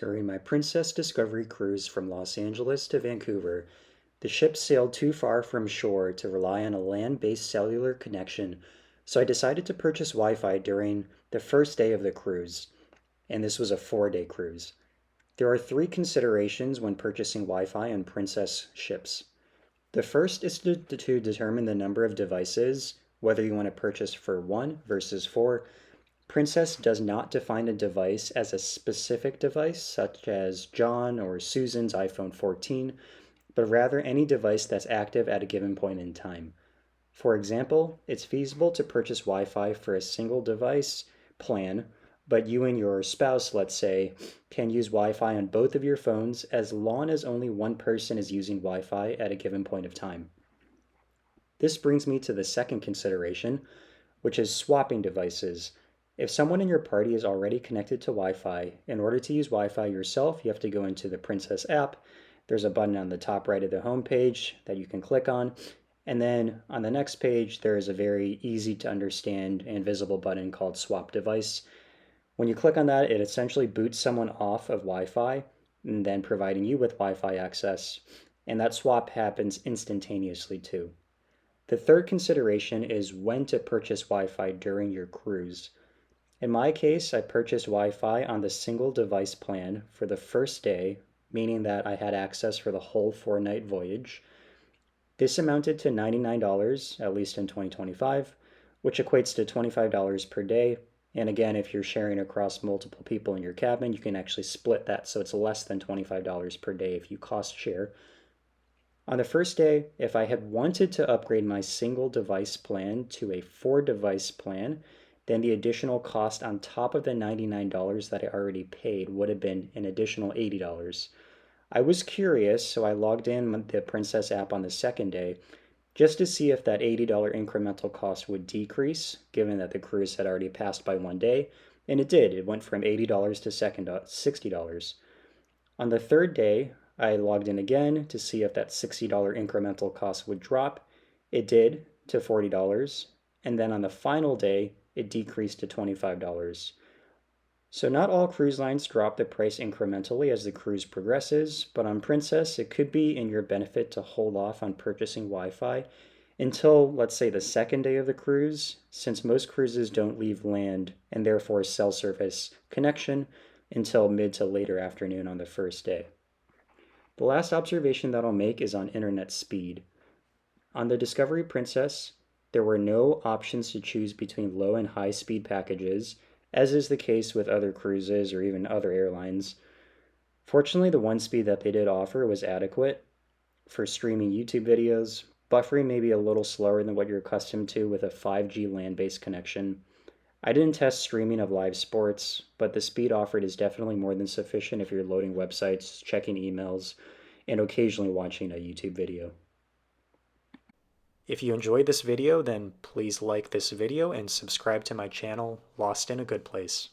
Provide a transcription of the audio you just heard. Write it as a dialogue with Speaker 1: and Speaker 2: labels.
Speaker 1: During my Princess Discovery cruise from Los Angeles to Vancouver, the ship sailed too far from shore to rely on a land-based cellular connection, so I decided to purchase Wi-Fi during the first day of the cruise, and this was a 4-day cruise. There are 3 considerations when purchasing Wi-Fi on Princess ships. The first is to determine the number of devices, whether you want to purchase for 1 versus 4. Princess does not define a device as a specific device, such as John or Susan's iPhone 14, but rather any device that's active at a given point in time. For example, it's feasible to purchase Wi-Fi for a single device plan, but you and your spouse, let's say, can use Wi-Fi on both of your phones as long as only one person is using Wi-Fi at a given point of time. This brings me to the second consideration, which is swapping devices. If someone in your party is already connected to Wi-Fi, in order to use Wi-Fi yourself, you have to go into the Princess app. There's a button on the top right of the home page that you can click on. And then on the next page, there is a very easy to understand and visible button called Swap Device. When you click on that, it essentially boots someone off of Wi-Fi and then providing you with Wi-Fi access. And that swap happens instantaneously too. The third consideration is when to purchase Wi-Fi during your cruise. In my case, I purchased Wi-Fi on the single device plan for the first day, meaning that I had access for the whole 4-night voyage. This amounted to $99, at least in 2025, which equates to $25 per day. And again, if you're sharing across multiple people in your cabin, you can actually split that, so it's less than $25 per day if you cost share. On the first day, if I had wanted to upgrade my single device plan to a 4-device plan, then the additional cost on top of the $99 that I already paid would have been an additional $80. I was curious, so I logged in the Princess app on the second day just to see if that $80 incremental cost would decrease, given that the cruise had already passed by 1 day, and it did. It went from $80 to $60. On the third day, I logged in again to see if that $60 incremental cost would drop. It did, to $40, and then on the final day, it decreased to $25. So not all cruise lines drop the price incrementally as the cruise progresses, but on Princess, it could be in your benefit to hold off on purchasing Wi-Fi until, let's say, the second day of the cruise, since most cruises don't leave land and therefore cell service connection until mid to later afternoon on the first day. The last observation that I'll make is on internet speed. On the Discovery Princess, there were no options to choose between low and high speed packages, as is the case with other cruises or even other airlines. Fortunately, the one speed that they did offer was adequate for streaming YouTube videos. Buffering may be a little slower than what you're accustomed to with a 5G land-based connection. I didn't test streaming of live sports, but the speed offered is definitely more than sufficient if you're loading websites, checking emails, and occasionally watching a YouTube video. If you enjoyed this video, then please like this video and subscribe to my channel, Lost in a Good Place.